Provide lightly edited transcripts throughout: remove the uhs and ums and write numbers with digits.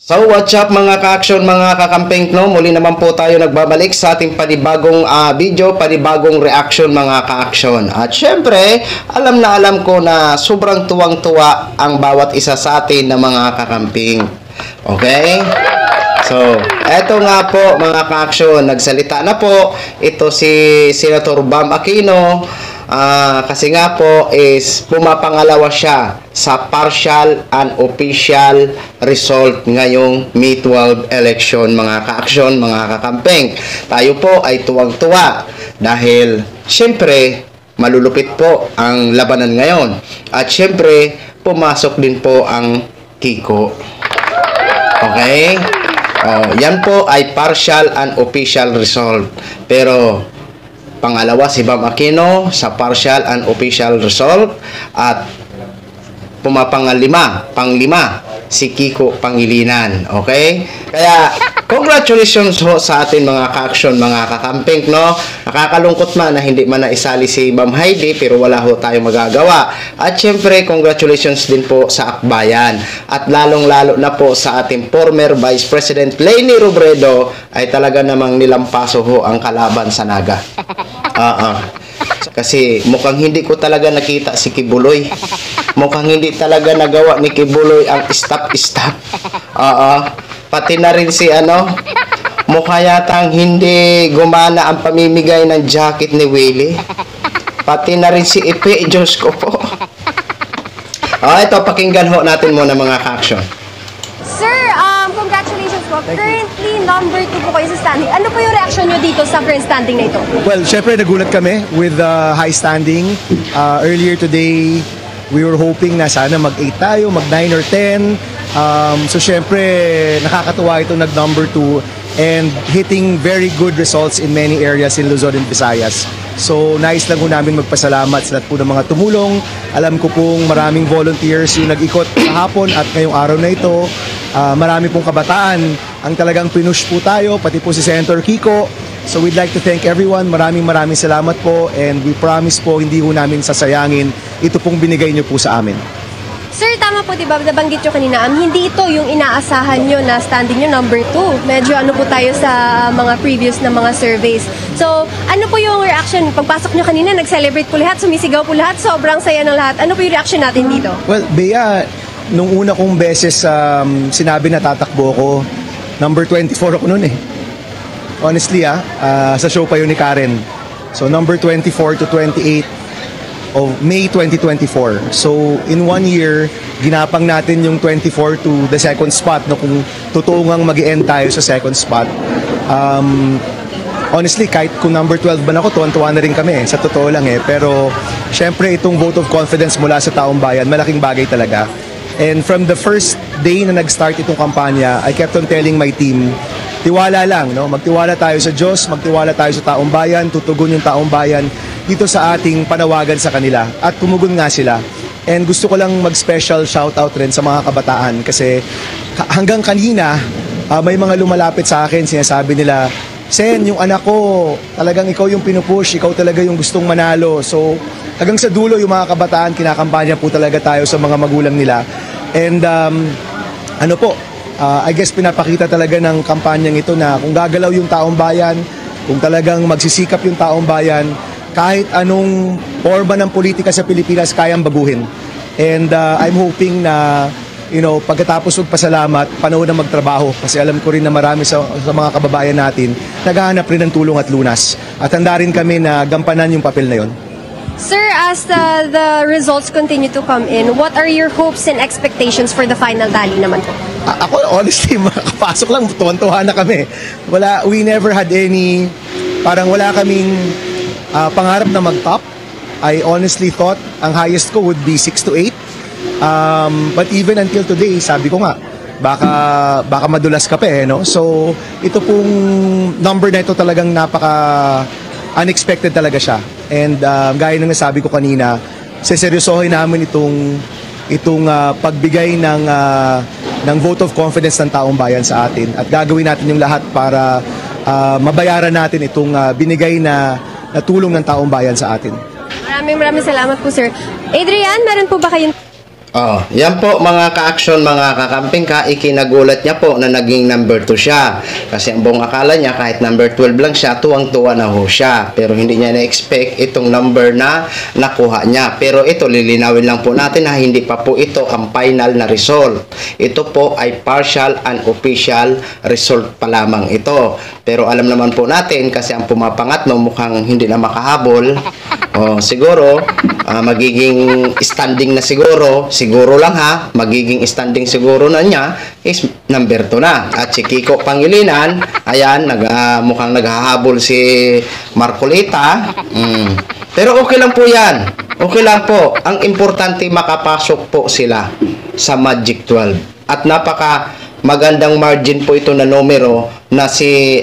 So what's up mga ka-action, mga kakamping, no? Muli naman po tayo nagbabalik sa ating panibagong video, panibagong reaction mga ka-action. At syempre, alam na alam ko na sobrang tuwang-tuwa ang bawat isa sa atin na mga kakamping. Okay? So, eto nga po mga ka-action, nagsalita na po ito si Senator Bam Aquino. Kasi nga po is pumapangalawa siya sa partial and official result ngayong May 12 election mga ka-action, mga kakampeng. Tayo po ay tuwang-tuwa dahil syempre malulupit po ang labanan ngayon at syempre pumasok din po ang Kiko. Okay? Yan po ay partial and official result. Pero pangalawa si Bam Aquino sa partial and official result at panglima si Kiko Pangilinan. Okay? Kaya congratulations ho sa atin mga ka-action, mga kakamping, no? Nakakalungkot man na hindi man naisali si Ma'am Heidi pero wala ho tayong magagawa. At syempre congratulations din po sa Akbayan. At lalong-lalo na po sa ating former Vice President Leni Robredo ay talaga namang nilampaso ho ang kalaban sa Naga. Kasi mukhang hindi ko talaga nakita si Kibuloy. Mukhang hindi talaga nagawa ni Kibuloy ang stop. Pati na rin si mukha yatang hindi gumana ang pamimigay ng jacket ni Willie. Pati na rin si Ipe, Diyos ko po. Ito, pakinggan ho natin muna mga ka-action. Sir, congratulations po. Currently, number 2 po kayo sa standing. Ano po yung reaction nyo dito sa current standing na ito? Well, syempre nagulat kami with the high standing. Earlier today, we were hoping na sana mag-8 tayo, mag-9 or 10. So syempre, nakakatuwa itong nag-number 2 and hitting very good results in many areas in Luzon and Visayas. So nais lang po namin magpasalamat sa lahat po ng mga tumulong. Alam ko pong maraming volunteers yung nag-ikot kahapon at ngayong araw na ito. Marami pong kabataan ang talagang pinush po tayo, pati po si Senator Kiko. So we'd like to thank everyone. Maraming salamat po and we promise po hindi po namin sasayangin ito pong binigay niyo po sa amin. Sir, tama po, diba? Nabanggit nyo kanina, hindi ito yung inaasahan nyo na standing nyo number 2. Medyo po tayo sa mga previous na mga surveys. So, ano po yung reaction? Pagpasok nyo kanina, nag-celebrate po lahat, sumisigaw po lahat, sobrang saya ng lahat. Ano po yung reaction natin dito? Well, Bea, nung una kong beses sinabi na tatakbo ko, number 24 ako noon eh. Honestly sa show pa yun ni Karen. So number 24 to 28 of May 2024. So in 1 year, ginapang natin yung 24 to the second spot no, kung totoo ngang mag-i-end tayo sa second spot. Honestly, kahit kung number 12 ba na ako, tuwan-tuwa na rin kami sa totoo lang eh. Pero syempre itong vote of confidence mula sa taong bayan, malaking bagay talaga. And from the first day na nag-start itong kampanya, I kept on telling my team, tiwala lang, no? Magtiwala tayo sa Diyos, magtiwala tayo sa taong bayan, tutugon yung taong bayan dito sa ating panawagan sa kanila. At tumugon nga sila. And gusto ko lang mag-special shoutout rin sa mga kabataan kasi hanggang kanina, may mga lumalapit sa akin, sinasabi nila, Sen, yung anak ko, talagang ikaw yung pinupush, ikaw talaga yung gustong manalo. So, hanggang sa dulo yung mga kabataan, kinakampanya po talaga tayo sa mga magulang nila. And I guess pinapakita talaga ng kampanyang ito na kung gagalaw yung taong bayan, kung talagang magsisikap yung taong bayan, kahit anong forma ng politika sa Pilipinas, kayang baguhin. And I'm hoping na, pagkatapos magpasalamat, panahon na magtrabaho. Kasi alam ko rin na marami sa mga kababayan natin, naghahanap rin ng tulong at lunas. At handa rin kami na gampanan yung papel na yon. Sir, as the results continue to come in, what are your hopes and expectations for the final tally naman po? Ako, honestly, makapasok lang, tuwan-tuwa na kami. We never had any, parang wala kaming pangarap na mag-top. I honestly thought ang highest ko would be 6 to 8. But even until today, sabi ko nga, baka madulas ka pa no? So, ito pong number na ito talagang unexpected talaga siya. And gaya ng nasabi ko kanina, seseryosohin namin itong pagbigay ng vote of confidence ng taong bayan sa atin. At gagawin natin yung lahat para mabayaran natin itong binigay na tulong ng taong bayan sa atin. Maraming salamat po, sir. Adrian, meron po ba kayong... Oh, yan po mga ka-action, mga kakamping ka, ikinagulat niya po na naging number 2 siya. Kasi ang buong akala niya kahit number 12 lang siya, tuwang-tuwa na ho siya. Pero hindi niya na-expect itong number na nakuha niya. Pero ito, lilinawin lang po natin na hindi pa po ito ang final na result. Ito po ay partial and official result pa lamang ito. Pero alam naman po natin kasi ang pumapangatlo mukhang hindi na makahabol. Oh, siguro magiging standing na siguro lang ha, magiging standing siguro na niya is number 2 na. At si Kiko Pangilinan, ayan, mukhang naghahabol si Marcolita. Pero okay lang po yan. Okay lang po. Ang importante makapasok po sila sa Magic 12. At napaka magandang margin po ito na numero na si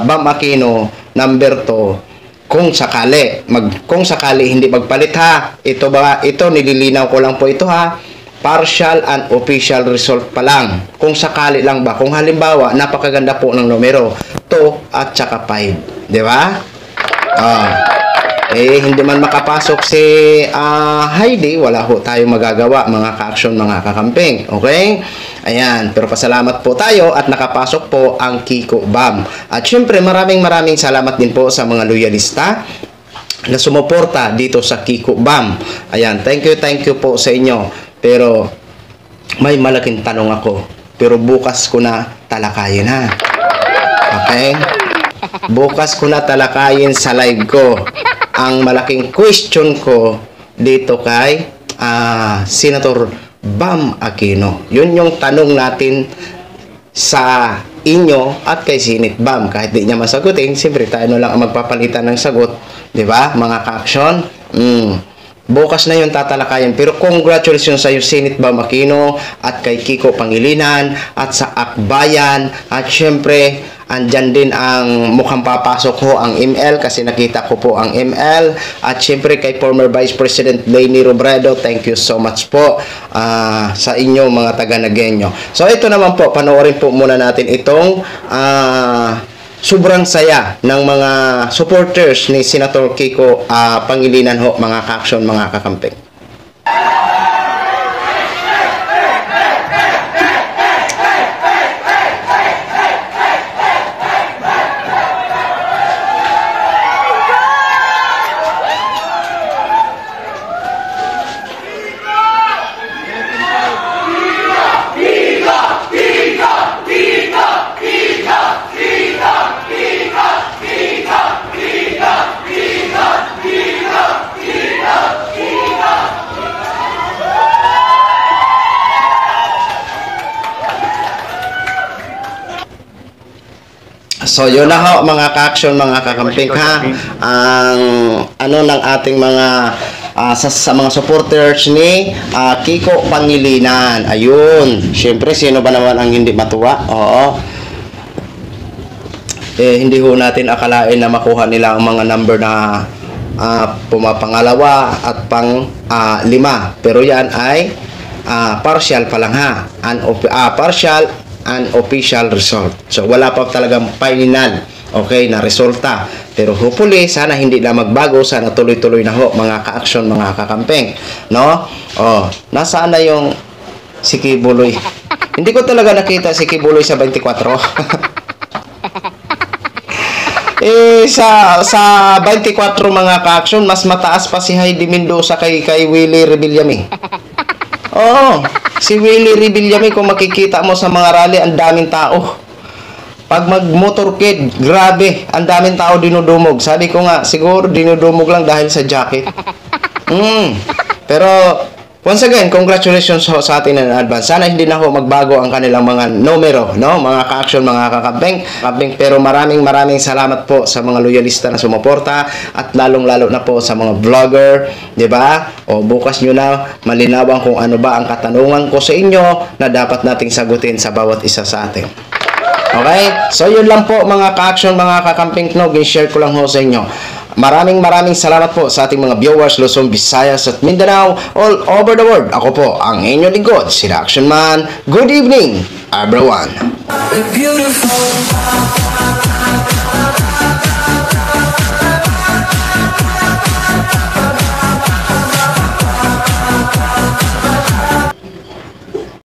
Bam Aquino, number 2. Kung sakali hindi magpalit ha. Ito nililinaw ko lang po ito ha. Partial and official result pa lang. Kung sakali lang ba, kung halimbawa napakaganda po ng numero 2 at saka 5, di ba? Hindi man makapasok si Heidi, wala ho tayong magagawa mga ka-action, mga kakamping. Okay? Ayan, pero pasalamat po tayo at nakapasok po ang Kiko Bam. At syempre maraming salamat din po sa mga loyalista na sumuporta dito sa Kiko Bam. Ayan, thank you po sa inyo. Pero may malaking tanong ako. Pero bukas ko na talakayin ha. Okay? Bukas ko na talakayin sa live ko ang malaking question ko dito kay Senator Bam Aquino. Yun yung tanong natin sa inyo at kay Senate Bam. Kahit di niya masagutin, siyempre tayo na lang ang magpapalitan ng sagot. Di ba, mga ka-action? Bukas na yung tatalakayan. Pero congratulations sa iyo, Senate Bam Aquino, at kay Kiko Pangilinan, at sa Akbayan, at syempre, andyan din ang mukhang papasok ho ang ML kasi nakita ko po ang ML. At syempre kay former Vice President Leni Robredo, thank you so much po sa inyo mga taga-Nagueño. So ito naman po, panoorin po muna natin itong sobrang saya ng mga supporters ni Senator Kiko Pangilinan ho, mga ka-action, mga kakamping. So yun na ho mga ka-action, mga kakamping ha, ang ano ng ating mga sa mga supporters ni Kiko Pangilinan. Ayun, syempre sino ba naman ang hindi matuwa? Oo. Hindi ho natin akalain na makuha nila ang mga number na pumapangalawa at pang 5. Pero yan ay partial pa lang ha. Partial and official result. So wala pa talagang final, okay, na resulta. Pero hopefully sana hindi na magbago, sana tuloy-tuloy na ho mga ka-action, mga kakampeng, no? Nasaan na yung si Kibuloy? Hindi ko talaga nakita si Kibuloy sa 24. Sa 24 mga ka-action, mas mataas pa si Heidi Mendoza kay Willie Rebillame. Oo, si Willie Rebillame, kung makikita mo sa mga rally, ang daming tao. Pag mag-motorcade, grabe, ang daming tao dinudumog. Sabi ko nga, siguro dinudumog lang dahil sa jacket. Pero, once again, congratulations ho sa atin in advance. Sana hindi na ho magbago ang kanilang mga numero, no? Mga ka-action, mga kakabeng. Pero maraming salamat po sa mga loyalista na sumuporta at lalong-lalo na po sa mga vlogger, di ba? O bukas nyo na malinawan kung ano ba ang katanungan ko sa inyo na dapat nating sagutin sa bawat isa sa atin. Okay? So yun lang po mga ka-action, mga kakamping knog, i-share ko lang ho sa inyo. Maraming salamat po sa ating mga viewers Luzon, Visayas at Mindanao all over the world. Ako po ang inyong lingkod, si Action Man. Good evening, everyone.